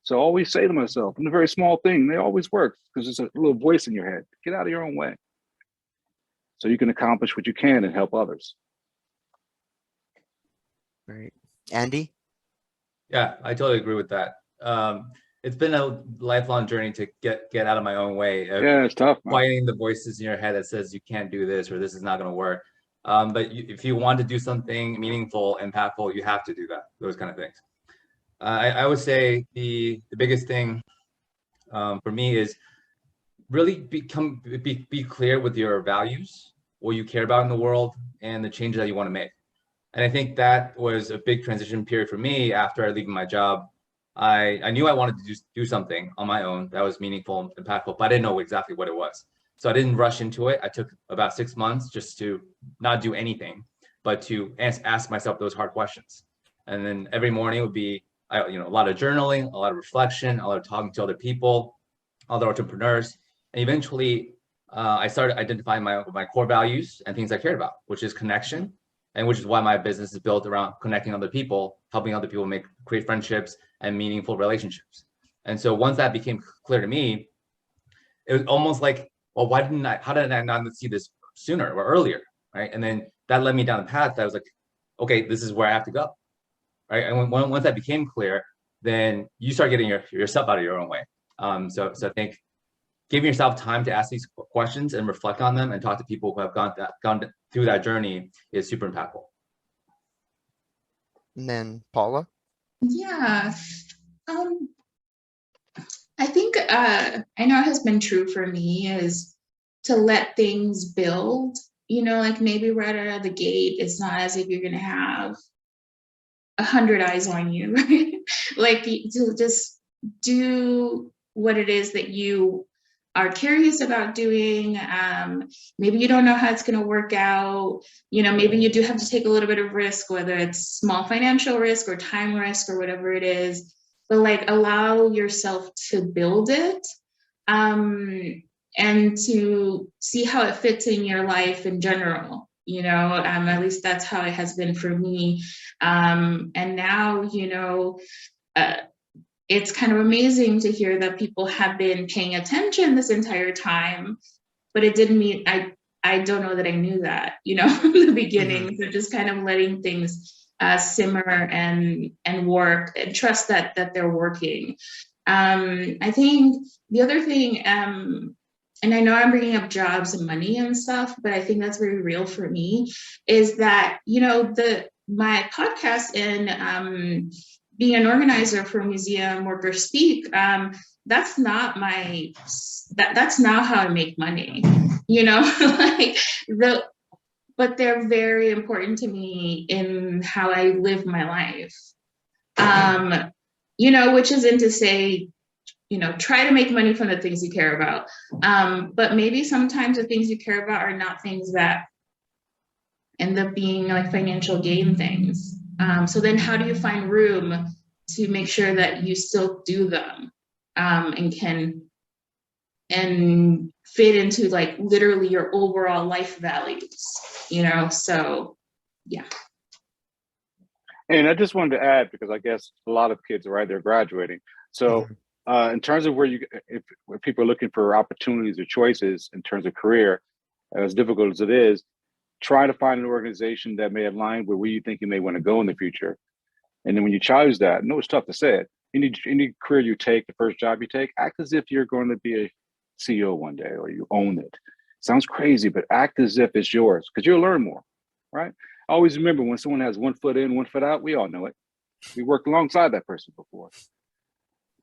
So I always say to myself, and a very small thing, they always work because there's a little voice in your head. Get out of your own way so you can accomplish what you can and help others. Right. Andy? Yeah, I totally agree with that. It's been a lifelong journey to get out of my own way. Yeah, it's tough, man. Quieting the voices in your head that says you can't do this or this is not going to work. But if you want to do something meaningful, impactful, you have to do that. Those kind of things. I would say the biggest thing for me is really be clear with your values, what you care about in the world, and the changes that you want to make. And I think that was a big transition period for me after I leaving my job. I knew I wanted to do something on my own that was meaningful and impactful, but I didn't know exactly what it was. So I didn't rush into it. I took about 6 months just to not do anything, but to ask myself those hard questions. And then every morning would be, a lot of journaling, a lot of reflection, a lot of talking to other people, other entrepreneurs. And eventually I started identifying my core values and things I cared about, which is connection, and which is why my business is built around connecting other people, helping other people create friendships and meaningful relationships. And so once that became clear to me, it was almost like, well, how did I not see this sooner or earlier, right? And then that led me down the path that I was like, okay, this is where I have to go, right? And once that became clear, then you start getting yourself out of your own way. So I think giving yourself time to ask these questions and reflect on them and talk to people who have gone through that journey is super impactful. And then Paula? Yeah. I think I know it has been true for me is to let things build, like maybe right out of the gate, it's not as if you're going to have 100 eyes on you, right? Like to just do what it is that you are curious about doing. Maybe you don't know how it's going to work out. You know, maybe you do have to take a little bit of risk, whether it's small financial risk or time risk or whatever it is, but like allow yourself to build it, and to see how it fits in your life in general. You know, at least that's how it has been for me. And now, you know, it's kind of amazing to hear that people have been paying attention this entire time, but it didn't mean I don't know that I knew that, you know, in the beginning. So just kind of letting things simmer and work and trust that they're working. I think the other thing, and I know I'm bringing up jobs and money and stuff, but I think that's very real for me, is that, you know, my podcast and being an organizer for Museum Workers Speak, that's not that's not how I make money, you know, like but they're very important to me in how I live my life. You know, which isn't to say, you know, try to make money from the things you care about. But maybe sometimes the things you care about are not things that end up being like financial gain things. So then how do you find room to make sure that you still do them, and can fit into like literally your overall life values, you know? So yeah. And I just wanted to add, because I guess a lot of kids are right, they're graduating. So in terms of where if people are looking for opportunities or choices in terms of career, as difficult as it is, try to find an organization that may align with where you think you may want to go in the future. And then when you choose that, I know it's tough to say it, any career you take, the first job you take, act as if you're going to be a CEO one day or you own it. Sounds crazy, but act as if it's yours, because you'll learn more, right? Always remember, when someone has 1 foot in, 1 foot out, we all know it. We worked alongside that person before.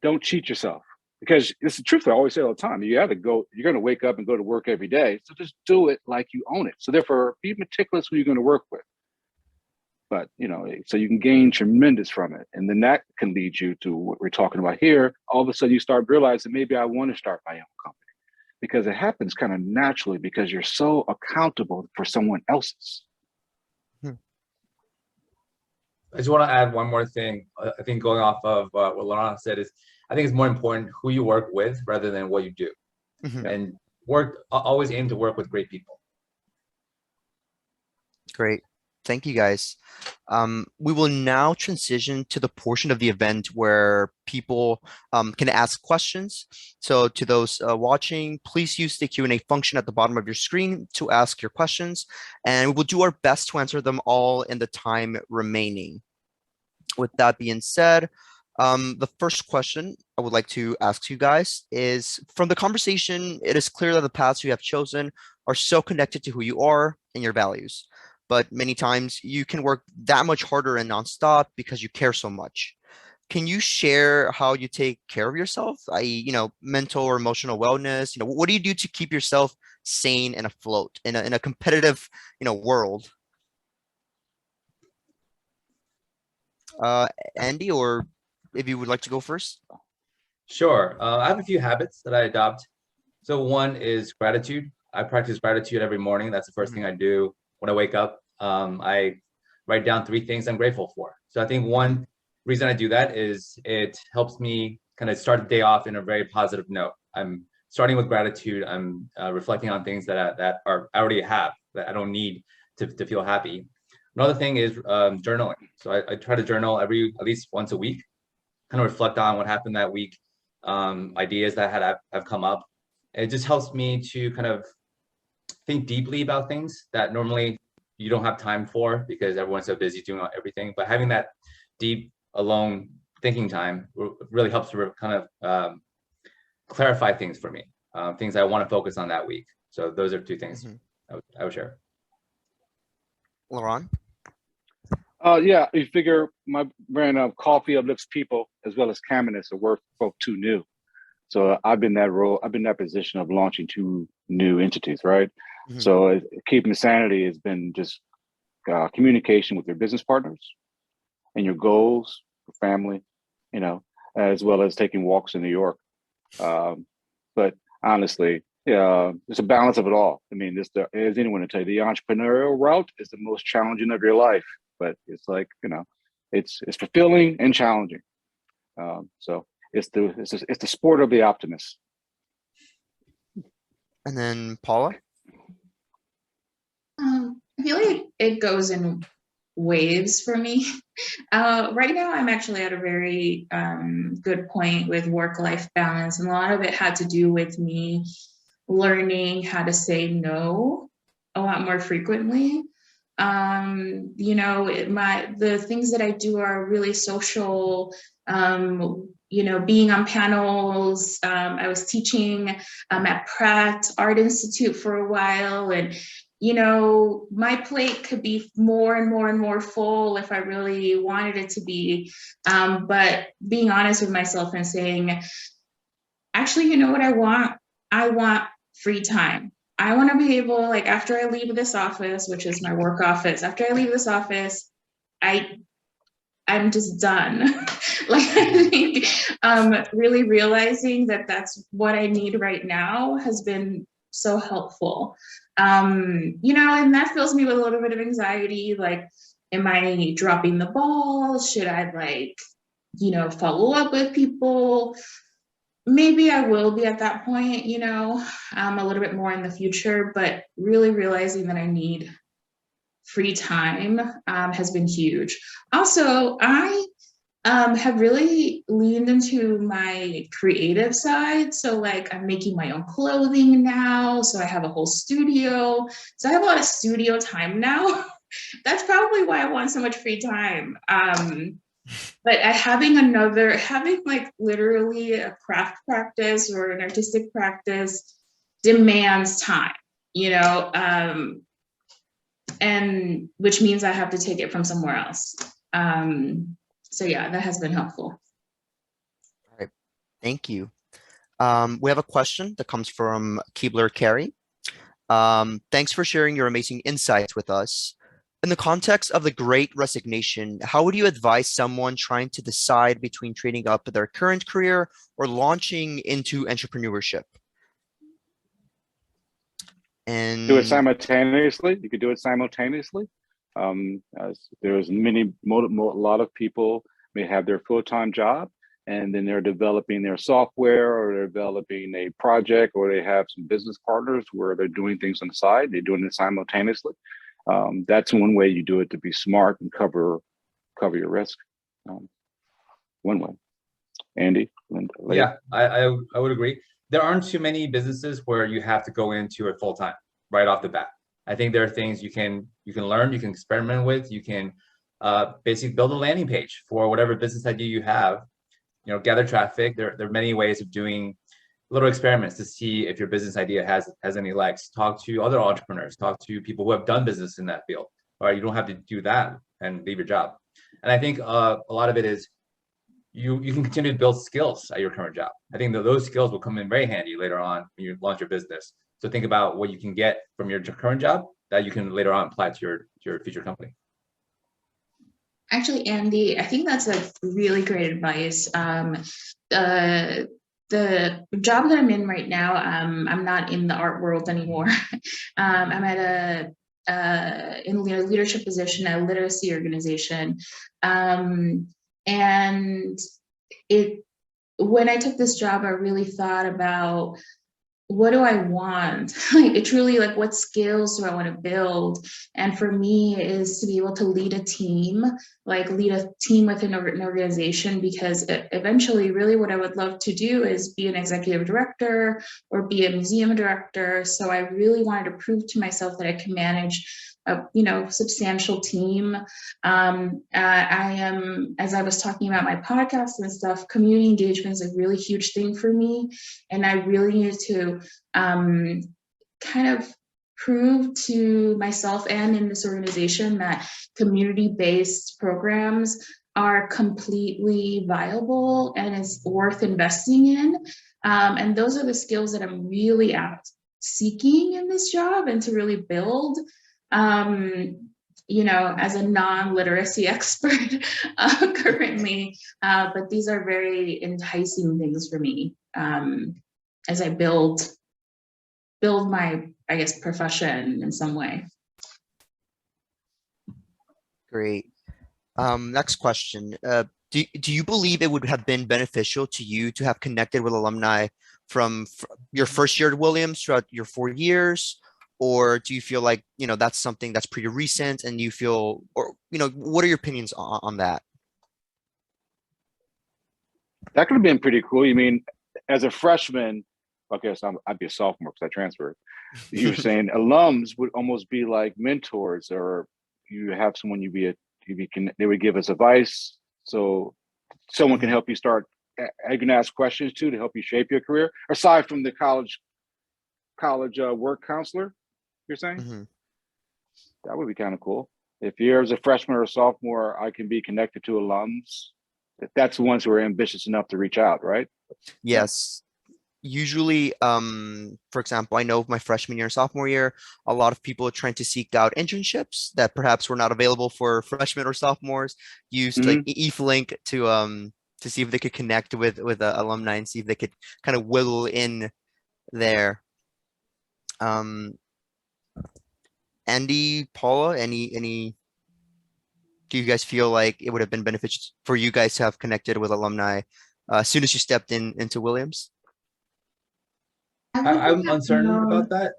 Don't cheat yourself, because it's the truth. I always say all the time. You have to go, you're going to wake up and go to work every day. So just do it like you own it. So therefore, be meticulous who you're going to work with. But, you know, so you can gain tremendous from it. And then that can lead you to what we're talking about here. All of a sudden you start realizing, maybe I want to start my own company, because it happens kind of naturally because you're so accountable for someone else's. I just want to add one more thing. I think going off of what LaRon said is, I think it's more important who you work with rather than what you do. And always aim to work with great people. Great. Thank you, guys. We will now transition to the portion of the event where people can ask questions. So to those watching, please use the Q&A function at the bottom of your screen to ask your questions, and we will do our best to answer them all in the time remaining. With that being said, the first question I would like to ask you guys is, from the conversation, it is clear that the paths you have chosen are so connected to who you are and your values. But many times you can work that much harder and nonstop because you care so much. Can you share how you take care of yourself, i.e., you know, mental or emotional wellness? You know, what do you do to keep yourself sane and afloat in a competitive, you know, world? Andy, or if you would like to go first. Sure. I have a few habits that I adopt. So one is gratitude. I practice gratitude every morning. That's the first thing I do when I wake up. I write down 3 things I'm grateful for. So I think one reason I do that is it helps me kind of start the day off in a very positive note. I'm starting with gratitude. I'm reflecting on things that I already have, that I don't need to feel happy. Another thing is journaling. So I try to journal at least once a week, kind of reflect on what happened that week, ideas that have come up. It just helps me to kind of think deeply about things that normally you don't have time for because everyone's so busy doing everything. But having that deep, alone thinking time really helps to kind of clarify things for me, things I want to focus on that week. So those are 2 things I would share. LaRon? Yeah, you figure my brand of coffee uplifts people as well as Caminus are both 2 new. So I've been that position of launching 2 new entities, right? So keeping sanity has been just communication with your business partners and your goals, your family, you know, as well as taking walks in New York. But honestly. Yeah, it's a balance of it all. I mean, as anyone would tell you, the entrepreneurial route is the most challenging of your life, but it's like, it's fulfilling and challenging. So it's the sport of the optimist. And then Paula? I feel like it goes in waves for me. Right now, I'm actually at a very good point with work-life balance, and a lot of it had to do with me learning how to say no a lot more frequently. The things that I do are really social. Being on panels. I was teaching at Pratt Art Institute for a while, and my plate could be more and more and more full if I really wanted it to be. But being honest with myself and saying, actually, you know what I want? I want free time. I want to be able, like, after I leave this office, which is my work office, after I leave this office, I'm just done. Like, I think really realizing that that's what I need right now has been so helpful. And that fills me with a little bit of anxiety. Like, am I dropping the ball? Should I follow up with people? Maybe I will be at that point, a little bit more in the future, but really realizing that I need free time has been huge. Also, I have really leaned into my creative side. So like I'm making my own clothing now. So I have a whole studio. So I have a lot of studio time now. That's probably why I want so much free time. But having like literally a craft practice or an artistic practice demands time, and which means I have to take it from somewhere else. So yeah, that has been helpful. All right, thank you. We have a question that comes from Keebler Carey. Thanks for sharing your amazing insights with us. In the context of the Great Resignation, how would you advise someone trying to decide between trading up their current career or launching into entrepreneurship? And do it simultaneously. You could do it simultaneously. There's a lot of people may have their full-time job and then they're developing their software or they're developing a project or they have some business partners where they're doing things on the side. They're doing it simultaneously. That's one way you do it to be smart and cover your risk. One way. Andy? Yeah, I would agree. There aren't too many businesses where you have to go into it full time right off the bat. I think there are things you can learn, you can experiment with, you can basically build a landing page for whatever business idea you have. Gather traffic. There are many ways of doing little experiments to see if your business idea has any legs. Talk to other entrepreneurs, talk to people who have done business in that field. All right, you don't have to do that and leave your job. And I think a lot of it is you can continue to build skills at your current job. I think that those skills will come in very handy later on when you launch your business. So think about what you can get from your current job that you can later on apply to your future company. Actually, Andy, I think that's a really great advice. The job that I'm in right now, I'm not in the art world anymore. I'm at in a leadership position at a literacy organization. And when I took this job, I really thought about, what do I want? It's really like, what skills do I want to build? And for me is to be able to lead a team, within an organization, because eventually really what I would love to do is be an executive director or be a museum director. So I really wanted to prove to myself that I can manage a substantial team. I am, as I was talking about my podcast and stuff, community engagement is a really huge thing for me. And I really needed to kind of prove to myself and in this organization that community-based programs are completely viable and is worth investing in. And those are the skills that I'm really seeking in this job and to really build. As a non-literacy expert currently, but these are very enticing things for me. as I build my, I guess, profession in some way. Great. Next question. Do you believe it would have been beneficial to you to have connected with alumni from your first year at Williams throughout your 4 years? Or do you feel like, that's something that's pretty recent and you feel, or, what are your opinions on that? That could have been pretty cool. You mean, as a freshman, okay, so I'd be a sophomore because I transferred. You were saying alums would almost be like mentors, or you have someone they would give us advice. So someone can help you start. You can ask questions to help you shape your career, aside from the college work counselor. You're saying that would be kind of cool. If you're as a freshman or a sophomore, I can be connected to alums. That's the ones who are ambitious enough to reach out, right? Yes. Usually, for example, I know my freshman year, sophomore year, a lot of people are trying to seek out internships that perhaps were not available for freshmen or sophomores. Used like eFlink to see if they could connect with alumni and see if they could kind of wiggle in there. Andy, Paula, any do you guys feel like it would have been beneficial for you guys to have connected with alumni as soon as you stepped into Williams? I'm uncertain about that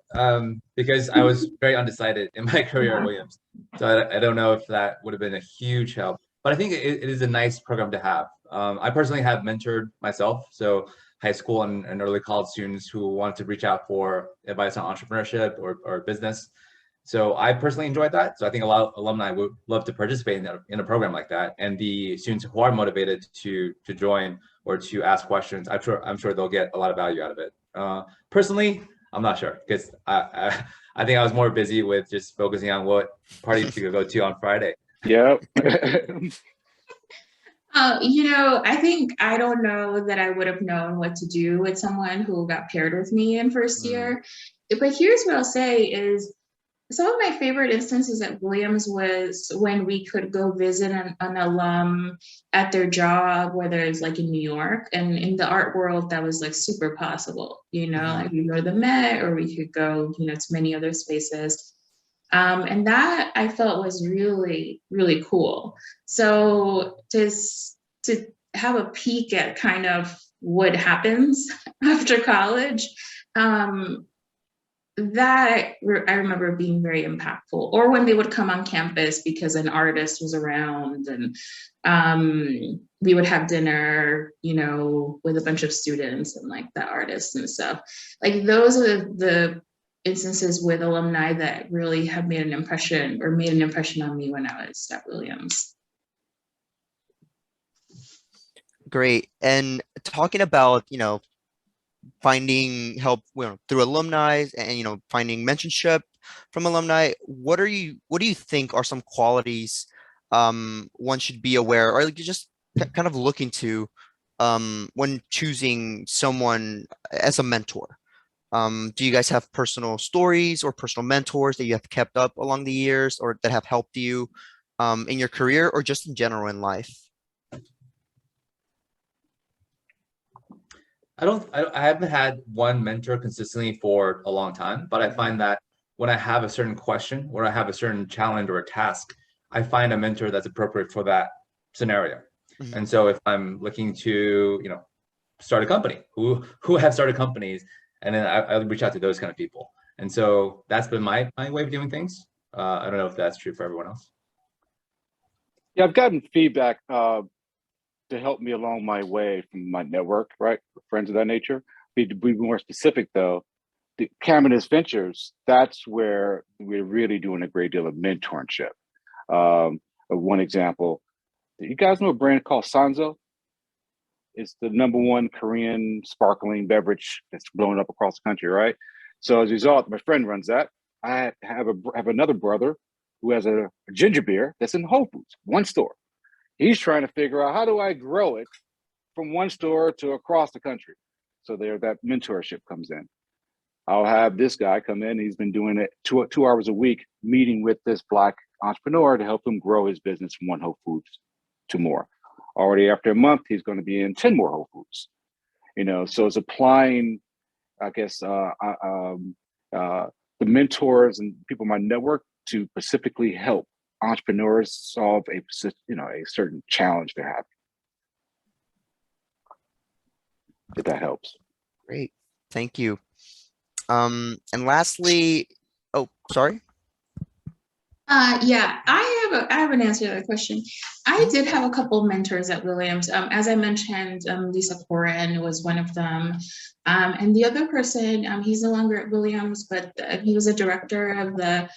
because I was very undecided in my career at Williams. So I don't know if that would have been a huge help, but I think it is a nice program to have. I personally have mentored myself. So high school and early college students who want to reach out for advice on entrepreneurship or business. So I personally enjoyed that. So I think a lot of alumni would love to participate in a program like that. And the students who are motivated to join or to ask questions, I'm sure they'll get a lot of value out of it. Personally, I'm not sure because I think I was more busy with just focusing on what party to go to on Friday. Yeah. I think I don't know that I would have known what to do with someone who got paired with me in first year. But here's what I'll say is some of my favorite instances at Williams was when we could go visit an alum at their job, whether it's like in New York, and in the art world, that was like super possible, like we go to the Met or we could go, to many other spaces. And that I felt was really, really cool. So to have a peek at kind of what happens after college, that I remember being very impactful. Or when they would come on campus because an artist was around and we would have dinner, with a bunch of students and like the artists and stuff. Like those are the instances with alumni that really have made an impression on me when I was at Williams. Great. And talking about, finding help through alumni and finding mentorship from alumni, what do you think are some qualities one should be aware or just kind of look into when choosing someone as a mentor? Do you guys have personal stories or personal mentors that you have kept up along the years or that have helped you in your career or just in general in life? I haven't had one mentor consistently for a long time, but I find that when I have a certain question or I have a certain challenge or a task, I find a mentor that's appropriate for that scenario. And so if I'm looking to, start a company, who have started companies, and then I reach out to those kind of people. And so that's been my way of doing things. I don't know if that's true for everyone else. Yeah, I've gotten feedback to help me along my way from my network, right? Friends of that nature. Be more specific though, the Cameron's Ventures, that's where we're really doing a great deal of mentorship. One example, do you guys know a brand called Sanzo? It's the #1 Korean sparkling beverage that's blown up across the country, right? So as a result, my friend runs that. I have another brother who has a ginger beer that's in Whole Foods, one store. He's trying to figure out how do I grow it from one store to across the country. So there, that mentorship comes in. I'll have this guy come in. He's been doing it 2 hours a week, meeting with this Black entrepreneur to help him grow his business from one Whole Foods to more. Already after a month, he's going to be in 10 more Whole Foods. So it's applying I guess, the mentors and people in my network to specifically help entrepreneurs solve a certain challenge they're having. If that helps. Great, thank you. And lastly, oh, sorry. Yeah, I have an answer to that question. I did have a couple of mentors at Williams. As I mentioned, Lisa Corin was one of them. And the other person, he's no longer at Williams, but he was a director of the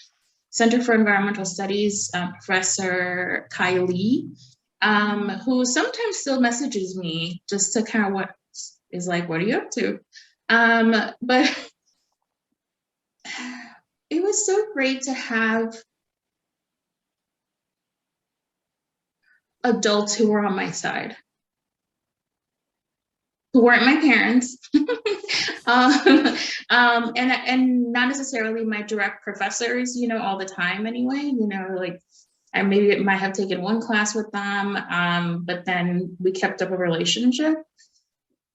Center for Environmental Studies, Professor Kai Lee, who sometimes still messages me just to kind of what are you up to? But it was so great to have adults who were on my side, who weren't my parents, and not necessarily my direct professors, all the time anyway, like I maybe might have taken one class with them, but then we kept up a relationship.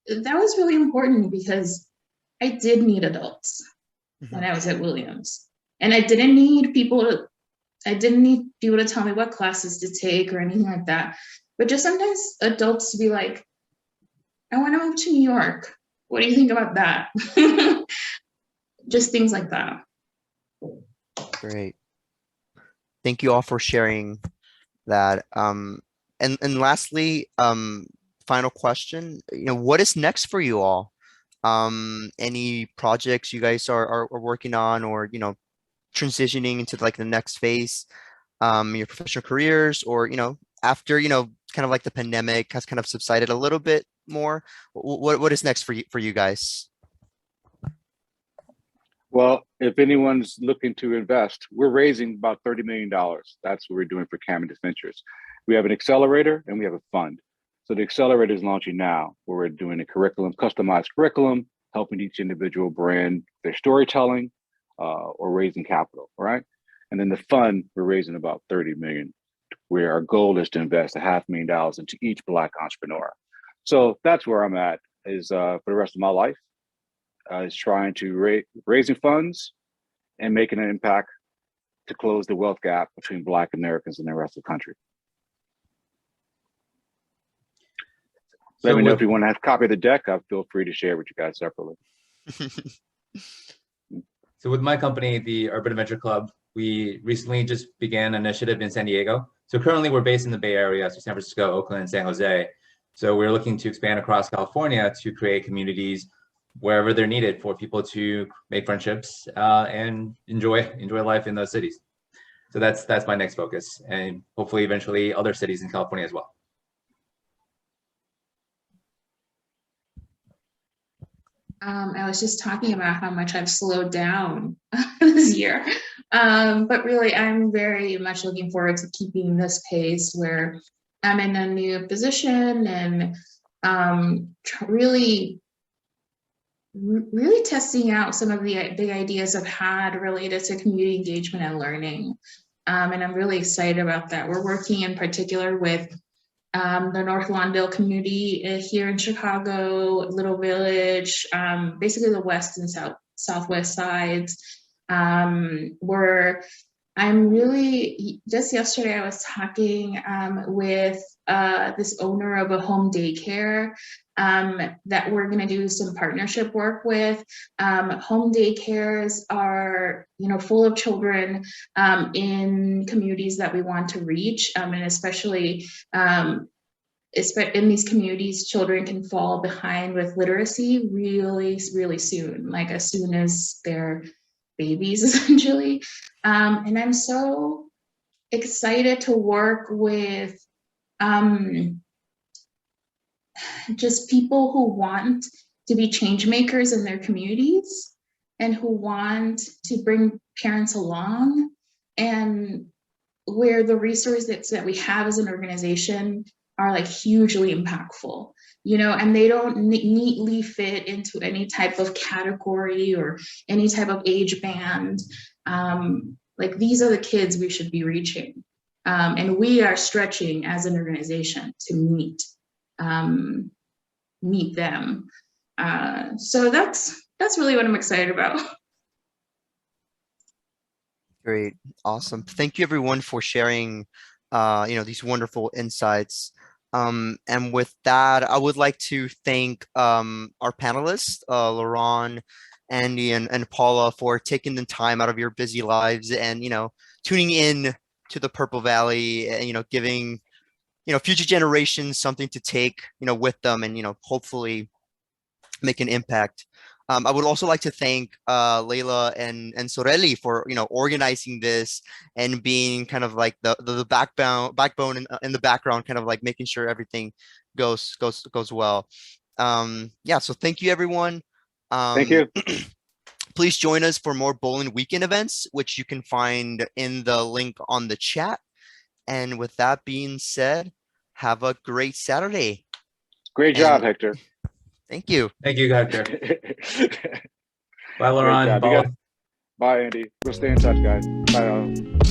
That was really important because I did need adults when I was at Williams, and I didn't need people to tell me what classes to take or anything like that. But just sometimes adults to be like, I want to move to New York. What do you think about that? Just things like that. Great. Thank you all for sharing that. And lastly, final question, what is next for you all? Any projects you guys are working on, or, transitioning into like the next phase, your professional careers, or, after, kind of like the pandemic has kind of subsided a little bit more, what is next for you guys? Well, if anyone's looking to invest, we're raising about $30 million. That's what we're doing for Cavendish Ventures. We have an accelerator and we have a fund. So the accelerator is launching now, where we're doing a customized curriculum, helping each individual brand their storytelling, or raising capital, right? And then the fund, we're raising about 30 million, where our goal is to invest $500,000 into each Black entrepreneur. So that's where I'm at, is for the rest of my life, is trying to raising funds and making an impact to close the wealth gap between Black Americans and the rest of the country. Let me know if you want to have a copy of the deck. Feel free to share with you guys separately. So with my company, the Urban Adventure Club, we recently just began an initiative in San Diego. So currently we're based in the Bay Area, so San Francisco, Oakland, and San Jose. So we're looking to expand across California to create communities wherever they're needed for people to make friendships and enjoy life in those cities. So that's my next focus, and hopefully eventually other cities in California as well. I was just talking about how much I've slowed down this year, but really I'm very much looking forward to keeping this pace where I'm in a new position and really testing out some of the ideas I've had related to community engagement and learning. And I'm really excited about that. We're working in particular with the North Lawndale community here in Chicago, Little Village, basically the west and southwest sides, where I'm really, just yesterday I was talking with this owner of a home daycare that we're going to do some partnership work with. Home daycares are, full of children in communities that we want to reach, and especially in these communities, children can fall behind with literacy really, really soon, like as soon as they're babies, essentially. And I'm so excited to work with just people who want to be change makers in their communities and who want to bring parents along, and where the resources that we have as an organization are like hugely impactful, and they don't neatly fit into any type of category or any type of age band. Like, these are the kids we should be reaching. And we are stretching as an organization to meet them. So that's that's really what I'm excited about. Great. Awesome. Thank you everyone for sharing, these wonderful insights. And with that, I would like to thank our panelists, LaRon, Andy, and Paula, for taking the time out of your busy lives and, tuning in to the Purple Valley, and, giving, future generations something to take, with them and, hopefully make an impact. I would also like to thank Layla and Sorelli for organizing this and being kind of like the backbone in the background, kind of like making sure everything goes well. Yeah, so thank you everyone. Thank you. Please join us for more Bolin weekend events, which you can find in the link on the chat. And with that being said, have a great Saturday. Great job, Hector. Thank you. Thank you, Hector. Bye, Great LaRon. job. Paula. Bye, Andy. We'll stay in touch, guys. Bye.